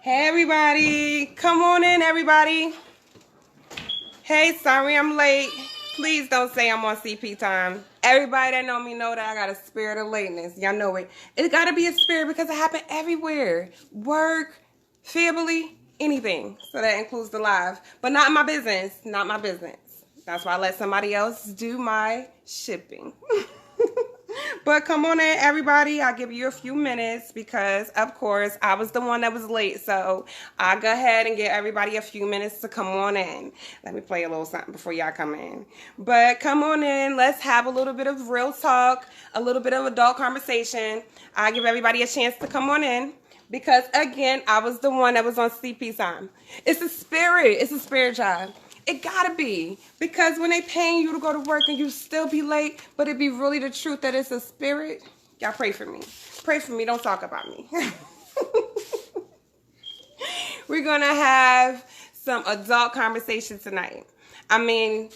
Hey everybody, come on in everybody. Hey, sorry I'm late. Please don't say I'm on CP time. Everybody that know me know that I got a spirit of lateness. Y'all know it. It's got to be a spirit because it happened everywhere. Work, family, anything. So that includes the live. But not my business. Not my business. That's why I let somebody else do my shipping. But come on in, everybody. I'll give you a few minutes because, of course, I was the one that was late. So I'll go ahead and give everybody a few minutes to come on in. Let me play a little something before y'all come in. But come on in. Let's have a little bit of real talk, a little bit of adult conversation. I'll give everybody a chance to come on in. Because, again, I was the one that was on CP time. It's a spirit. It's a spirit job. It gotta be. Because when they paying you to go to work and you still be late, but it be really the truth that it's a spirit, y'all pray for me. Pray for me. Don't talk about me. We're going to have some adult conversation tonight. I mean,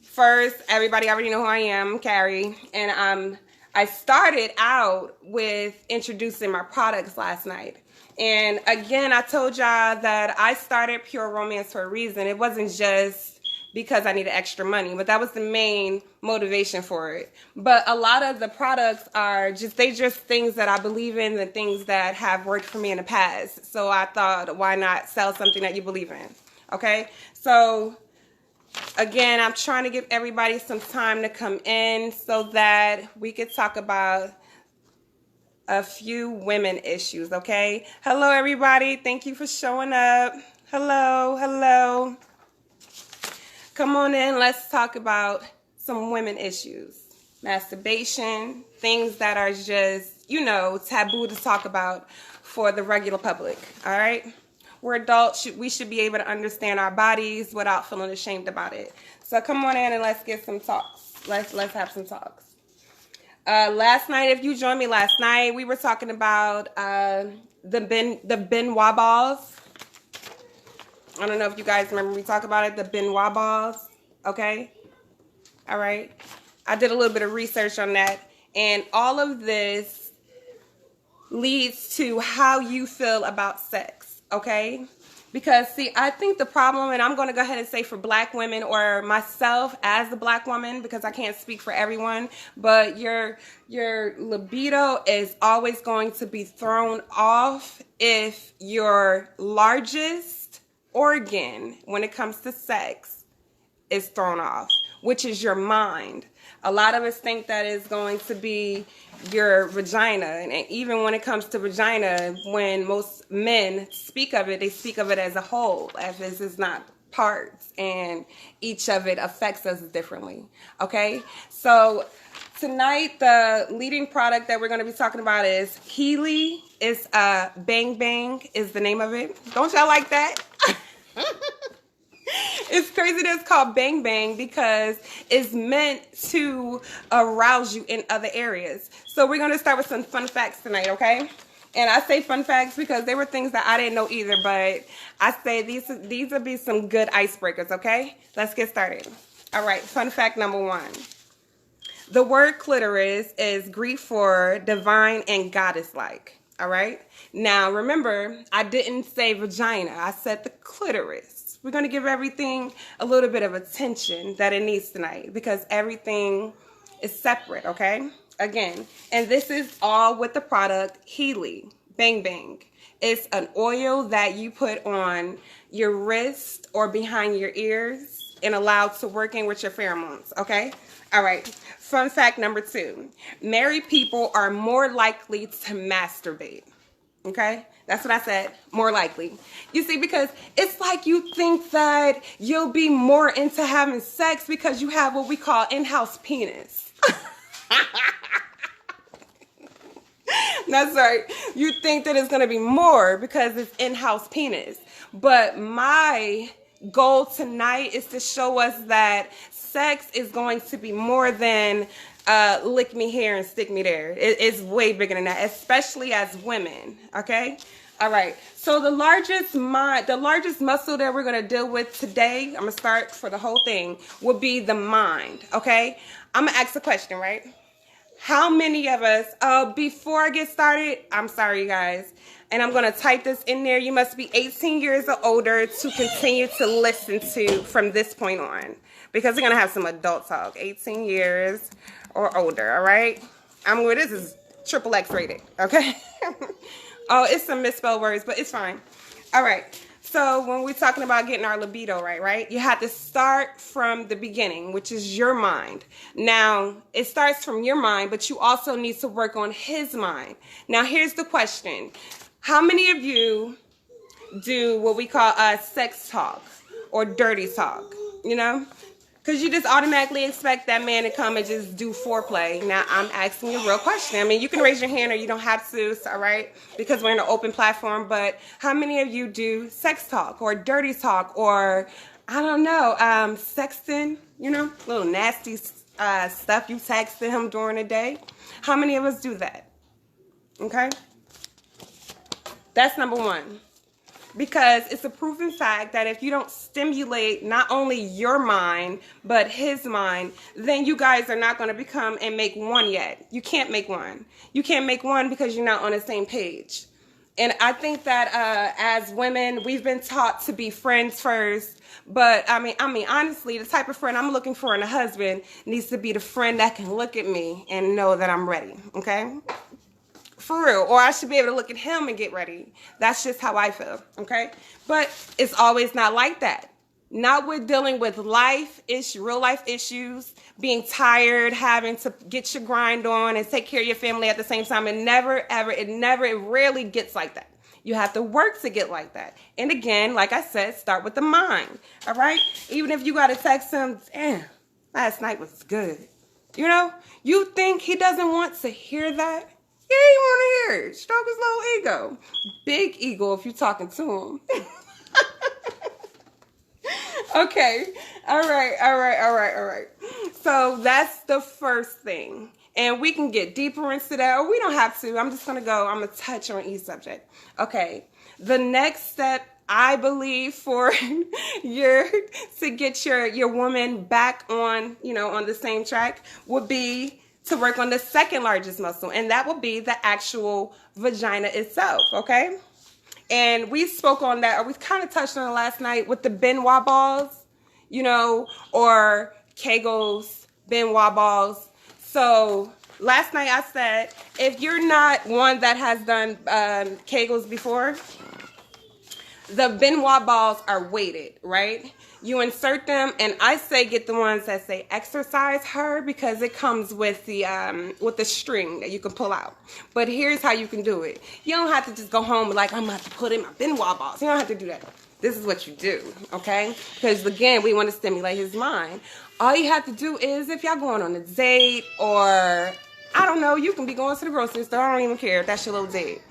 first, everybody already know who I am, Carrie. And I started out with introducing my products last night. And again, I told y'all that I started Pure Romance for a reason. It wasn't just because I needed extra money, but that was the main motivation for it. But a lot of the products are just things that I believe in and things that have worked for me in the past. So I thought, why not sell something that you believe in? Okay? So again, I'm trying to give everybody some time to come in so that we could talk about a few women issues, okay? Hello, everybody. Thank you for showing up. Hello, hello. Come on in. Let's talk about some women issues. Masturbation, things that are just, taboo to talk about for the regular public, all right? We're adults. We should be able to understand our bodies without feeling ashamed about it. So come on in and let's get some talks. Let's have some talks. Last night, if you joined me last night, we were talking about the Benoit balls. I don't know if you guys remember we talked about it, the Benoit balls. Okay? All right. I did a little bit of research on that. And all of this leads to how you feel about sex. Okay? Because, see, I think the problem, and I'm going to go ahead and say for black women or myself as a black woman, because I can't speak for everyone, but your libido is always going to be thrown off if your largest organ when it comes to sex is thrown off, which is your mind. A lot of us think that is going to be your vagina. And even when it comes to vagina, when most men speak of it, they speak of it as a whole, as this is not parts, and each of it affects us differently. Okay? So tonight, the leading product that we're going to be talking about is Healy. It's Bang Bang is the name of it. Don't y'all like that? It's crazy that it's called Bang Bang because it's meant to arouse you in other areas. So we're going to start with some fun facts tonight, okay? And I say fun facts because they were things that I didn't know either, but I say these will be some good icebreakers, okay? Let's get started. All right, fun fact number 1. The word clitoris is Greek for divine and goddess-like, all right? Now, remember, I didn't say vagina. I said the clitoris. We're going to give everything a little bit of attention that it needs tonight because everything is separate, okay? Again, and this is all with the product Healy Bang Bang. It's an oil that you put on your wrist or behind your ears and allow to work in with your pheromones, okay? All right, fun fact number 2. Married people are more likely to masturbate. Okay? That's what I said. More likely. You see, because it's like you think that you'll be more into having sex because you have what we call in-house penis. That's right. You think that it's going to be more because it's in-house penis. But my goal tonight is to show us that sex is going to be more than lick me here and stick me there. It's way bigger than that, especially as women, okay? All right, so the largest muscle that we're going to deal with today, I'm going to start for the whole thing, will be the mind, okay? I'm going to ask a question, right? How many of us, before I get started, I'm sorry, you guys, and I'm going to type this in there. You must be 18 years or older to continue to listen to from this point on, because we're going to have some adult talk. 18 years or older, all right? This is triple X rated, okay? Oh, it's some misspelled words, but it's fine. All right. So when we're talking about getting our libido right? You have to start from the beginning, which is your mind. Now, it starts from your mind, but you also need to work on his mind. Now, here's the question. How many of you do what we call sex talk or dirty talk, you know? Because you just automatically expect that man to come and just do foreplay. Now, I'm asking you a real question. I mean, you can raise your hand or you don't have to, all right? Because we're in an open platform. But how many of you do sex talk or dirty talk or, I don't know, sexting, you know, little nasty stuff you texted him during the day? How many of us do that? Okay? That's number one. Because it's a proven fact that if you don't stimulate not only your mind, but his mind, then you guys are not going to become and make one yet. You can't make one. You can't make one because you're not on the same page. And I think that as women, we've been taught to be friends first. But I mean, honestly, the type of friend I'm looking for in a husband needs to be the friend that can look at me and know that I'm ready. Okay? For real. Or I should be able to look at him and get ready. That's just how I feel. Okay? But it's always not like that. Not with dealing with real life issues, being tired, having to get your grind on and take care of your family at the same time. It rarely gets like that. You have to work to get like that. And again, like I said, start with the mind. All right? Even if you got to text him, damn, last night was good. You know? You think he doesn't want to hear that? Yeah, he want to hear it. Stroke his little ego. Big ego if you're talking to him. Okay. All right. So that's the first thing. And we can get deeper into that, or we don't have to. I'm just going to touch on each subject. Okay. The next step, I believe, for to get your woman back on, on the same track would be to work on the second largest muscle, and that will be the actual vagina itself, okay? And we spoke on that, or we kind of touched on it last night with the Benoit balls, or Kegels, Benoit balls. So last night I said, if you're not one that has done Kegels before, the Benoit balls are weighted, right? You insert them, and I say get the ones that say exercise her, because it comes with the string that you can pull out. But here's how you can do it. You don't have to just go home like, I'm about to put in my Benoit balls. You don't have to do that. This is what you do, okay? Because again, we want to stimulate his mind. All you have to do is, if y'all going on a date, or I don't know, you can be going to the grocery store. I don't even care if that's your little date.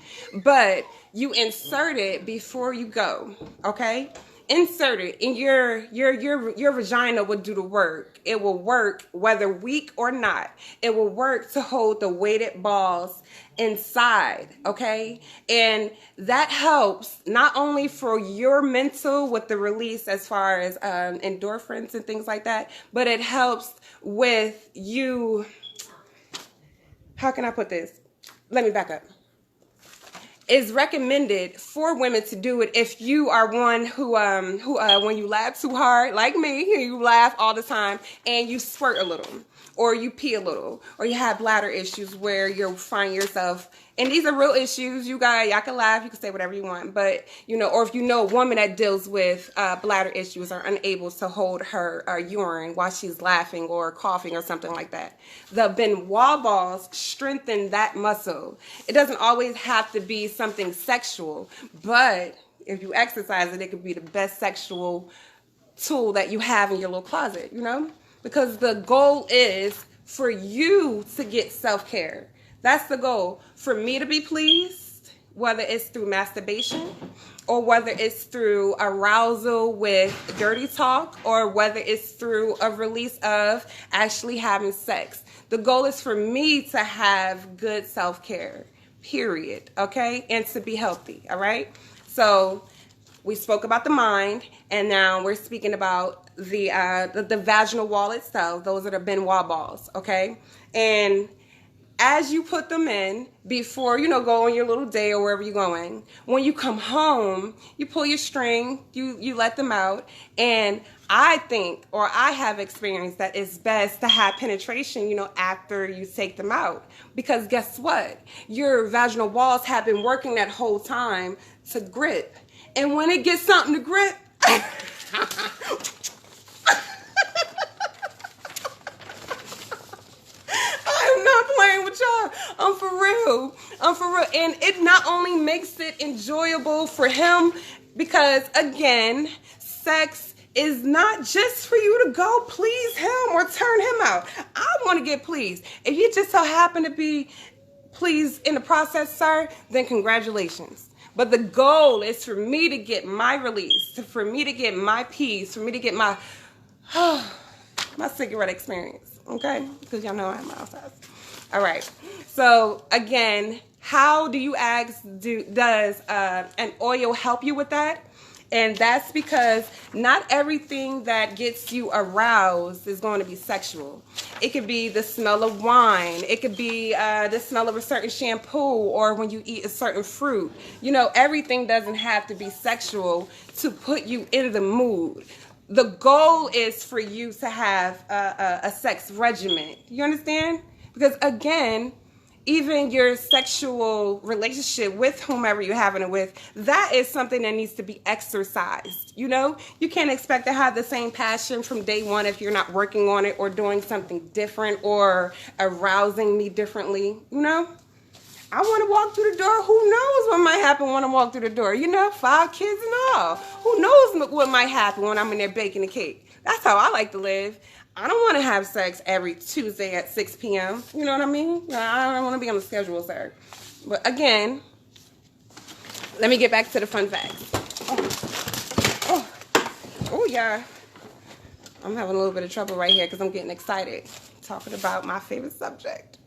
But you insert it before you go, okay? Insert it, and your vagina will do the work. It will work whether weak or not. It will work to hold the weighted balls inside, okay? And that helps not only for your mental with the release as far as endorphins and things like that, but it helps with you. How can I put this? Let me back up. It's recommended for women to do it if you are one who when you laugh too hard, like me, you laugh all the time and you squirt a little, or you pee a little, or you have bladder issues where you'll find yourself, and these are real issues. Y'all can laugh, you can say whatever you want, but or if you know a woman that deals with bladder issues or unable to hold her urine while she's laughing or coughing or something like that, the Benoit balls strengthen that muscle. It doesn't always have to be something sexual, but if you exercise it, it could be the best sexual tool that you have in your little closet, because the goal is for you to get self-care. That's the goal. For me to be pleased, whether it's through masturbation, or whether it's through arousal with dirty talk, or whether it's through a release of actually having sex. The goal is for me to have good self-care, period, okay? And to be healthy, all right? So we spoke about the mind, and now we're speaking about the vaginal wall itself. Those are the Benoit balls, okay? And as you put them in, before, go on your little day or wherever you're going, when you come home, you pull your string, you let them out. And I think, or I have experienced, that it's best to have penetration, after you take them out. Because guess what? Your vaginal walls have been working that whole time to grip. And when it gets something to grip, I'm not playing with y'all. I'm for real. And it not only makes it enjoyable for him, because again, sex is not just for you to go please him or turn him out. I want to get pleased. If you just so happen to be pleased in the process, sir, then congratulations. But the goal is for me to get my release, for me to get my peace, for me to get my my cigarette experience, okay? Because y'all know I'm outside. All right. So again, how do you ask? Does an oil help you with that? And that's because not everything that gets you aroused is going to be sexual. It could be the smell of wine. It could be the smell of a certain shampoo, or when you eat a certain fruit. Everything doesn't have to be sexual to put you in the mood. The goal is for you to have a sex regimen. You understand? Because again, even your sexual relationship with whomever you're having it with, that is something that needs to be exercised. You can't expect to have the same passion from day one if you're not working on it or doing something different or arousing me differently. I want to walk through the door. Who knows what might happen when I walk through the door? 5 kids and all. Who knows what might happen when I'm in there baking a cake? That's how I like to live. I don't want to have sex every Tuesday at 6 p.m. You know what I mean? I don't want to be on the schedule, sir. But again, let me get back to the fun facts. Oh, yeah. I'm having a little bit of trouble right here because I'm getting excited talking about my favorite subject.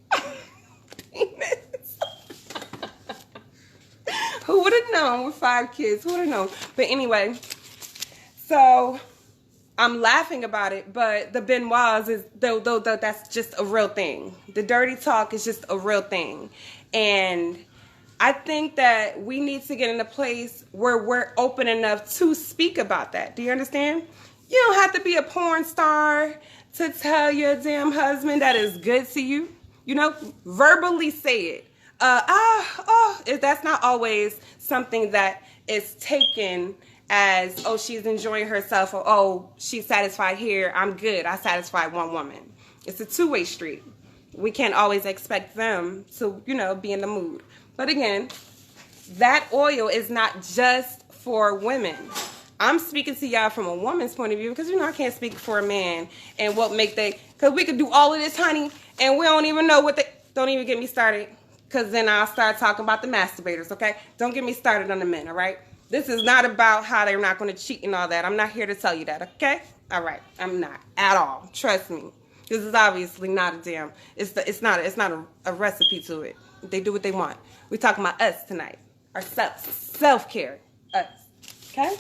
Penis. Who would have known with 5 kids? Who would have known? But anyway, so I'm laughing about it, but the Benoits is, though that's just a real thing. The dirty talk is just a real thing. And I think that we need to get in a place where we're open enough to speak about that. Do you understand? You don't have to be a porn star to tell your damn husband that is good to you. Verbally say it. If that's not always something that is taken as, oh, she's enjoying herself, or, oh, she's satisfied here, I'm good, I satisfied one woman. It's a two-way street. We can't always expect them to, be in the mood. But again, that oil is not just for women. I'm speaking to y'all from a woman's point of view, because, I can't speak for a man and what make because we could do all of this, honey, and we don't even know don't even get me started, because then I'll start talking about the masturbators, okay? Don't get me started on the men, all right? This is not about how they're not going to cheat and all that. I'm not here to tell you that, okay? All right, I'm not at all. Trust me. This is obviously not a damn. It's not a recipe to it. They do what they want. We're talking about us tonight. Ourselves, self-care, us. Okay?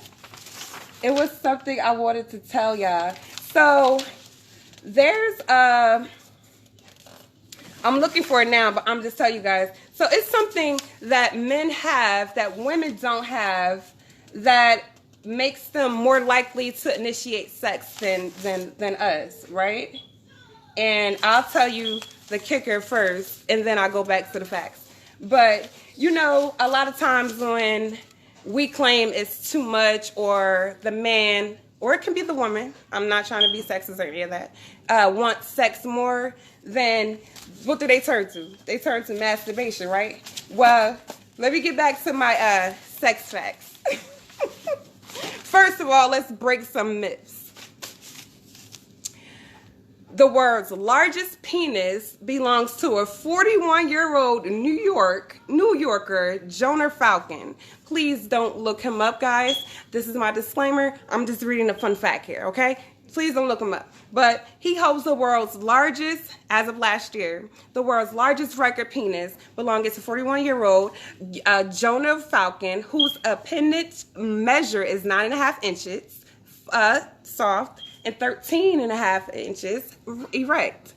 It was something I wanted to tell y'all. So there's I'm looking for it now, but I'm just telling you guys. So it's something that men have that women don't have that makes them more likely to initiate sex than us, right? And I'll tell you the kicker first, and then I'll go back to the facts. But, a lot of times when we claim it's too much, or the man, or it can be the woman, I'm not trying to be sexist or any of that, wants sex more, then what do they turn to? They turn to masturbation, right? Well, let me get back to my sex facts. First of all, let's break some myths. The world's largest penis belongs to a 41-year-old New Yorker, Jonah Falcon. Please don't look him up, guys. This is my disclaimer. I'm just reading a fun fact here, okay? Please don't look him up. But he holds the world's largest, as of last year, the world's largest record penis belonging to 41-year-old Jonah Falcon, whose appendage measure is 9.5 inches, soft, and 13.5 inches erect.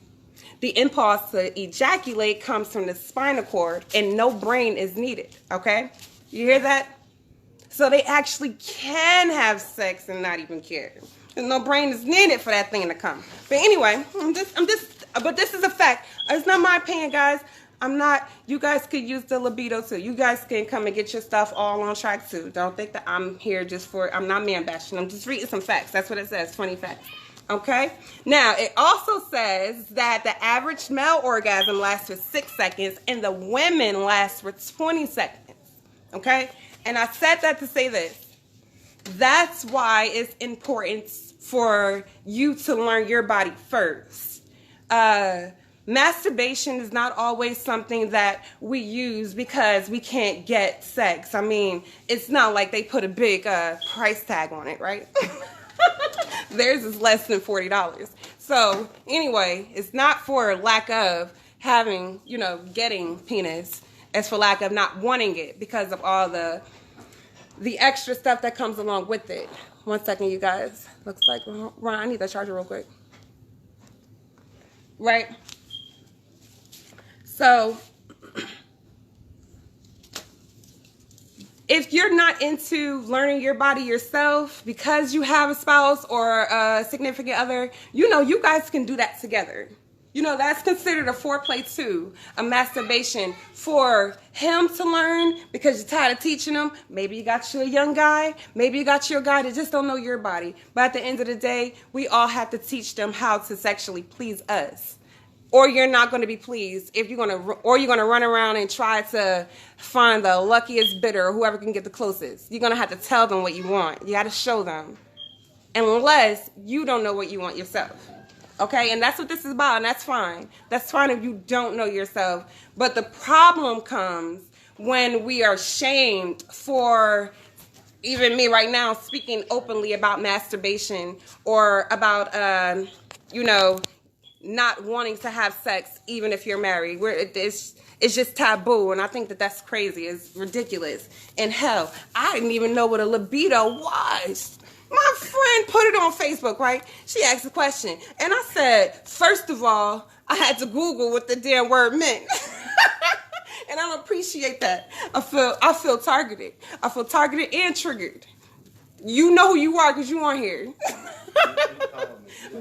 the impulse to ejaculate comes from the spinal cord and no brain is needed, okay? You hear that? So they actually can have sex and not even care. There's no brain is needed for that thing to come. But anyway, but this is a fact. It's not my opinion, guys. You guys could use the libido too. You guys can come and get your stuff all on track too. Don't think that I'm here I'm not man bashing. I'm just reading some facts. That's what it says, 20 facts. Okay? Now, it also says that the average male orgasm lasts for 6 seconds and the women last for 20 seconds. Okay? And I said that to say this. That's why it's important for you to learn your body first. Masturbation is not always something that we use because we can't get sex. I mean, it's not like they put a big price tag on it, right? Theirs is less than $40. So anyway, it's not for lack of having, getting penis. It's for lack of not wanting it because of all the extra stuff that comes along with it. 1 second, you guys. Looks like, Ron, I need that charger real quick. Right? So, if you're not into learning your body yourself because you have a spouse or a significant other, you guys can do that together. That's considered a foreplay too, a masturbation for him to learn because you're tired of teaching him. Maybe you got you a young guy. Maybe you got your guy that just don't know your body. But at the end of the day, we all have to teach them how to sexually please us. Or you're not going to be pleased you're going to run around and try to find the luckiest bidder or whoever can get the closest. You're going to have to tell them what you want. You got to show them. Unless you don't know what you want yourself. Okay, and that's what this is about, and that's fine. That's fine if you don't know yourself. But the problem comes when we are shamed for, even me right now, speaking openly about masturbation or about, not wanting to have sex even if you're married. It's just taboo, and I think that that's crazy. It's ridiculous. And hell, I didn't even know what a libido was. My friend put it on Facebook, right? She asked a question. And I said, first of all, I had to Google what the damn word meant. And I don't appreciate that. I feel targeted. I feel targeted and triggered. You know who you are because you aren't here.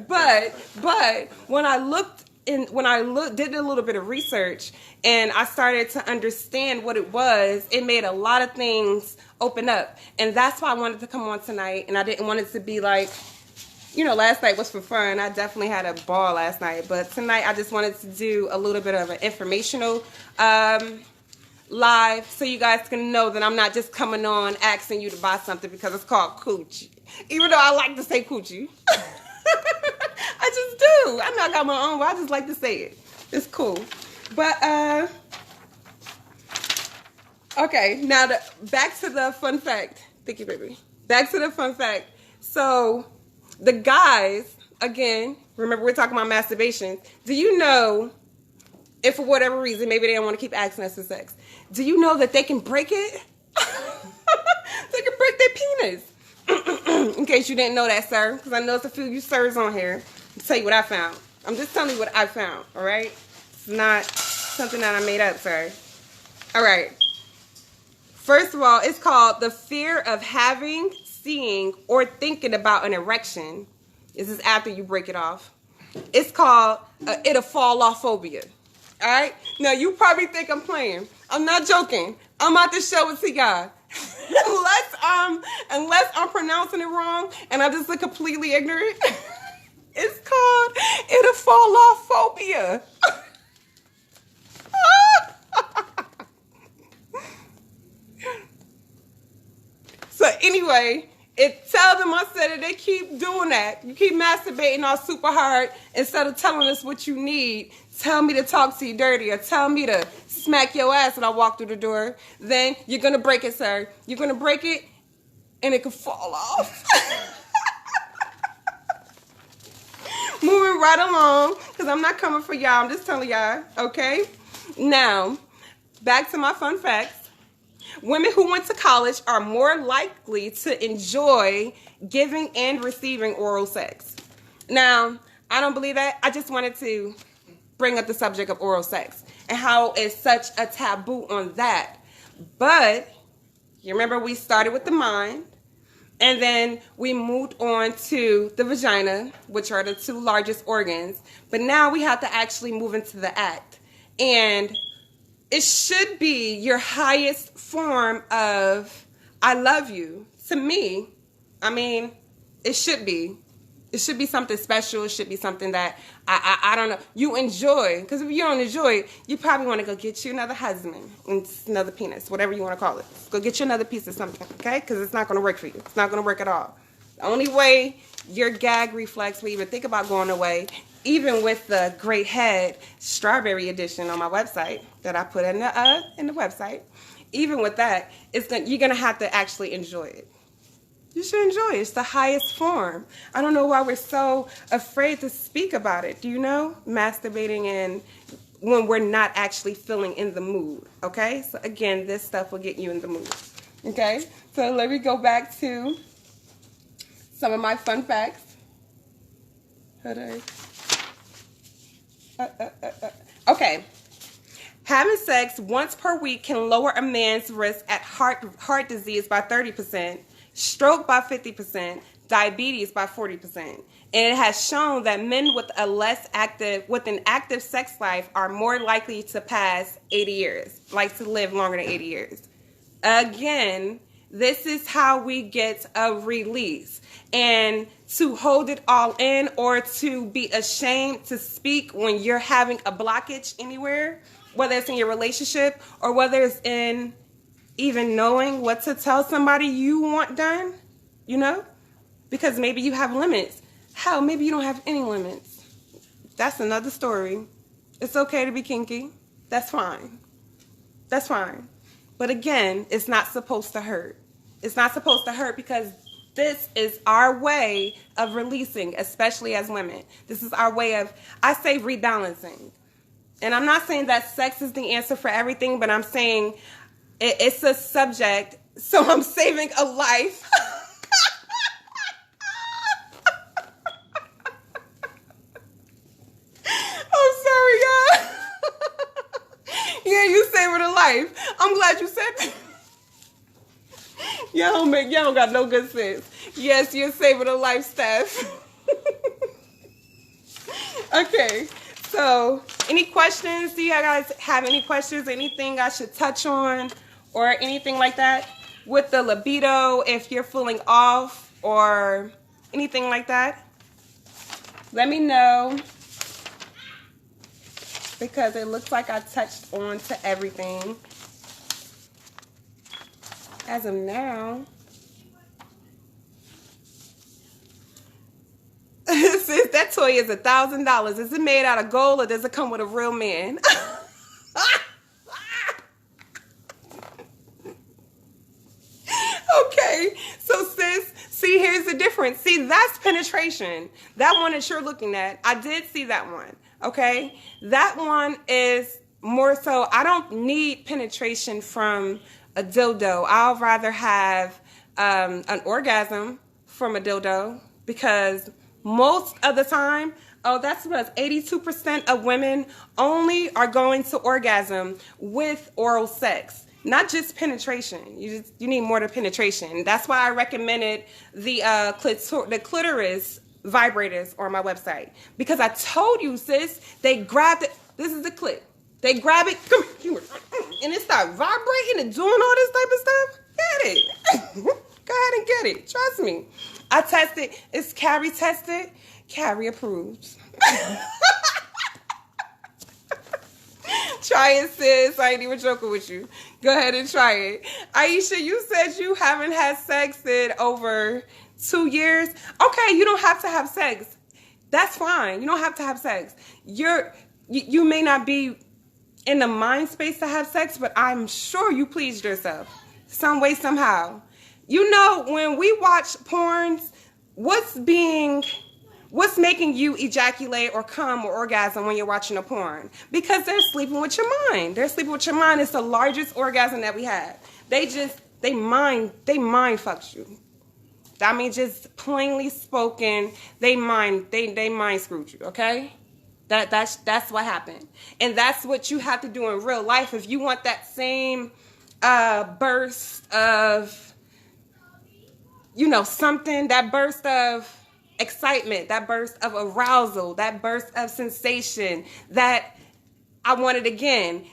But when I did a little bit of research and I started to understand what it was, it made a lot of things open up. And that's why I wanted to come on tonight. And I didn't want it to be like, last night was for fun. I definitely had a ball last night. But tonight I just wanted to do a little bit of an informational live so you guys can know that I'm not just coming on asking you to buy something because it's called coochie. Even though I like to say coochie. I just do. I know I got my own, but I just like to say it. It's cool. But, okay, now back to the fun fact. Thank you, baby. Back to the fun fact. So, the guys, again, remember we're talking about masturbation. Do you know, if for whatever reason, maybe they don't want to keep asking us for sex, do you know that they can break it? They can break their penis. In case you didn't know that, sir, because I know there's a few of you sirs on here. I'll tell you what I found. I'm just telling you what I found, all right? It's not something that I made up, sir. All right. First of all, it's called the fear of having, seeing, or thinking about an erection. This is after you break it off. It's called it'll fall off phobia. All right? Now, you probably think I'm playing. I'm not joking. I'm out to show it to y'all. Unless I'm pronouncing it wrong and I just look completely ignorant. It's called it'll fall off phobia. So anyway, tell them I said it. They keep doing that. You keep masturbating all super hard instead of telling us what you need. Tell me to talk to you dirty or tell me to smack your ass when I walk through the door. Then you're going to break it, sir. You're going to break it and it could fall off. Moving right along because I'm not coming for y'all. I'm just telling y'all, okay? Now, back to my fun facts. Women who went to college are more likely to enjoy giving and receiving oral sex. Now, I don't believe that. I just wanted to bring up the subject of oral sex and how it's such a taboo on that. But you remember we started with the mind, and then we moved on to the vagina, which are the two largest organs. But now we have to actually move into the act. And it should be your highest form of I love you. To me, I mean, it should be. It should be something special. It should be something that I don't know, you enjoy. Because if you don't enjoy it, you probably want to go get you another husband, another penis, whatever you want to call it. Go get you another piece of something, okay? Because it's not going to work for you. It's not going to work at all. The only way your gag reflex will even think about going away, even with the Great Head Strawberry Edition on my website that I put in the website, even with that, you're going to have to actually enjoy it. You should enjoy it. It's the highest form. I don't know why we're so afraid to speak about it. Do you know? Masturbating and when we're not actually feeling in the mood. Okay? So again, this stuff will get you in the mood. Okay? So let me go back to some of my fun facts. Okay. Having sex once per week can lower a man's risk at heart disease by 30%. Stroke by 50%, diabetes by 40%. And it has shown that men with an active sex life are more likely to pass 80 years, like to live longer than 80 years. Again, this is how we get a release. And to hold it all in or to be ashamed to speak when you're having a blockage anywhere, whether it's in your relationship or whether it's in even knowing what to tell somebody you want done, you know? Because maybe you have limits. Hell, maybe you don't have any limits. That's another story. It's okay to be kinky. That's fine. That's fine. But again, it's not supposed to hurt. It's not supposed to hurt because this is our way of releasing, especially as women. This is our way of, I say, rebalancing. And I'm not saying that sex is the answer for everything, but I'm saying it's a subject, so I'm saving a life. I'm sorry, y'all. Yeah, you saving a life. I'm glad you said that. Y'all don't got no good sense. Yes, you're saving a life, Steph. Okay. So, any questions? Do you guys have any questions? Anything I should touch on or anything like that? With the libido, if you're feeling off or anything like that? Let me know. Because it looks like I touched on to everything. As of now. Since that toy is $1,000, is it made out of gold or does it come with a real man? Okay, so sis, see, here's the difference. See, that's penetration. That one that you're looking at, I did see that one, okay? That one is more so, I don't need penetration from a dildo. I'll rather have an orgasm from a dildo because most of the time, that's what 82% of women only are going to orgasm with oral sex, not just penetration. You need more than penetration. That's why I recommended the clitoris vibrators on my website, because I told you, sis, they grabbed it. This is the clit. They grab it, come here, and it start vibrating and doing all this type of stuff. Get it. Go ahead and get it. Trust me. I tested. It's Carrie tested. Carrie approved. Try it, sis. I ain't even joking with you. Go ahead and try it. Aisha, you said you haven't had sex in over 2 years. Okay, you don't have to have sex. That's fine. You don't have to have sex. You may not be in the mind space to have sex, but I'm sure you pleased yourself some way, somehow. You know, when we watch porns, what's making you ejaculate or come or orgasm when you're watching a porn? Because they're sleeping with your mind. They're sleeping with your mind. It's the largest orgasm that we have. They mind fucks you. I mean, just plainly spoken, they mind screwed you, okay? That's what happened. And that's what you have to do in real life if you want that same burst of, something, that burst of excitement, that burst of arousal, that burst of sensation, that I want it again.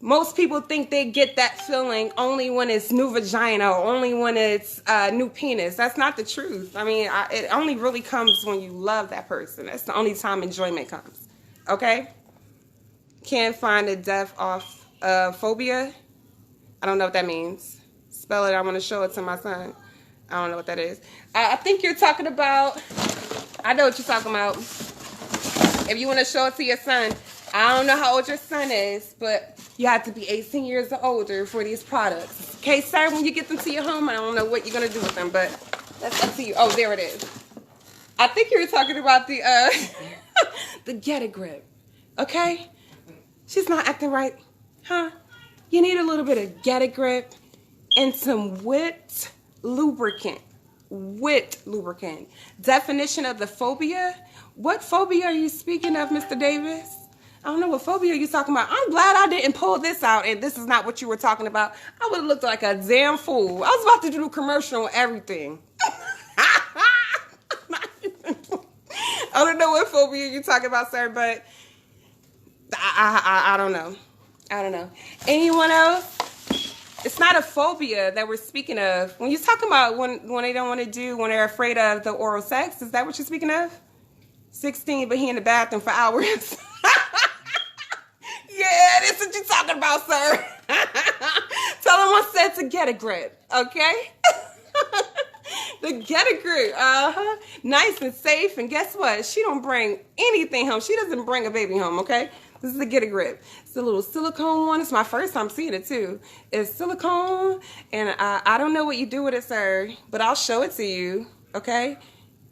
Most people think they get that feeling only when it's new vagina or only when it's new penis. That's not the truth. I mean, it only really comes when you love that person. That's the only time enjoyment comes. Okay? Can't find the death off phobia. I don't know what that means. Spell it. I want to show it to my son. I don't know what that is. I think you're talking about, I know what you're talking about. If you want to show it to your son, I don't know how old your son is, but you have to be 18 years or older for these products. Okay, sir, when you get them to your home, I don't know what you're going to do with them, but that's up to you. Oh, there it is. I think you were talking about the the Get a Grip. Okay? She's not acting right. Huh? You need a little bit of Get a Grip and some wet lubricant. Wet lubricant. Definition of the phobia. What phobia are you speaking of, Mr. Davis? I don't know what phobia you're talking about. I'm glad I didn't pull this out and this is not what you were talking about. I would have looked like a damn fool. I was about to do a commercial on everything. I don't know what phobia you're talking about, sir, but I don't know. I don't know. Anyone else? It's not a phobia that we're speaking of. When you're talking about when they don't want to do, when they're afraid of the oral sex, is that what you're speaking of? 16, but he in the bathroom for hours. Yeah, that's what you're talking about, sir. Tell him I said to Get a Grip, okay? The Get a Grip, nice and safe. And guess what? She don't bring anything home. She doesn't bring a baby home, okay? This is the Get a Grip. It's a little silicone one. It's my first time seeing it, too. It's silicone, and I don't know what you do with it, sir, but I'll show it to you, okay?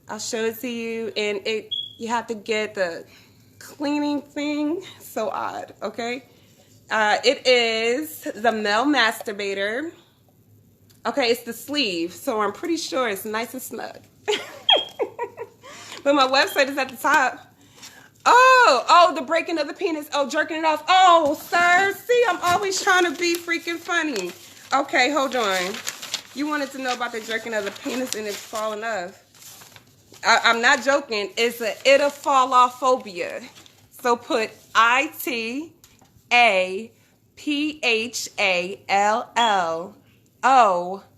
I'll show it to you, and you have to get the cleaning thing. So odd, okay? It is the male masturbator. Okay, it's the sleeve, so I'm pretty sure it's nice and snug. But my website is at the top. Oh, the breaking of the penis. Oh, jerking it off. Oh, sir, see, I'm always trying to be freaking funny. Okay, hold on. You wanted to know about the jerking of the penis and it's falling off. I'm not joking. It's a it'll fall off phobia. So put ITAPHALLO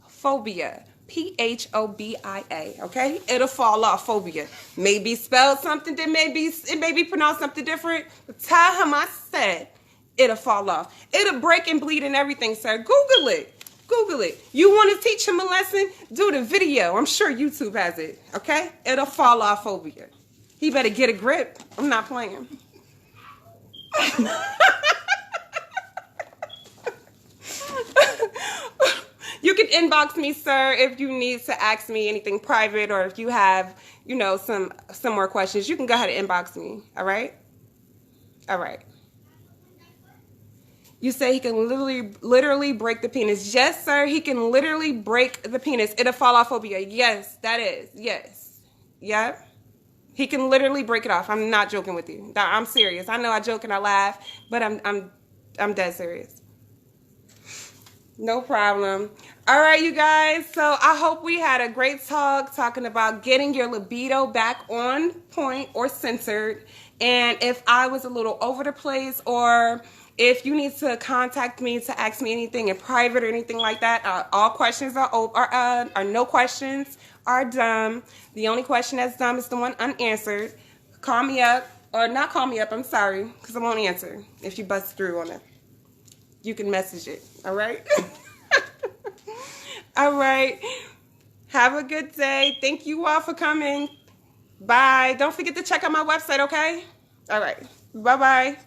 phobia. PHOBIA. Okay, it'll fall off phobia. Maybe spelled something that it may be pronounced something different. But tell him I said it'll fall off. It'll break and bleed and everything, sir. Google it. Google it. You want to teach him a lesson? Do the video. I'm sure YouTube has it. Okay? It'll fall off phobia. He better get a grip. I'm not playing. You can inbox me, sir, if you need to ask me anything private, or if you have, some more questions. You can go ahead and inbox me. All right? All right. You say he can literally break the penis. Yes, sir, he can literally break the penis. It'll fall off phobia. Yes, that is. Yes. Yep. He can literally break it off. I'm not joking with you. I'm serious. I know I joke and I laugh, but I'm dead serious. No problem. All right, you guys. So I hope we had a great talk talking about getting your libido back on point or centered. And if I was a little over the place, or if you need to contact me to ask me anything in private or anything like that, all questions are no questions are dumb. The only question that's dumb is the one unanswered. Call me up, or not call me up, I'm sorry, because I won't answer if you bust through on it. You can message it, all right? All right. Have a good day. Thank you all for coming. Bye. Don't forget to check out my website, okay? All right. Bye-bye.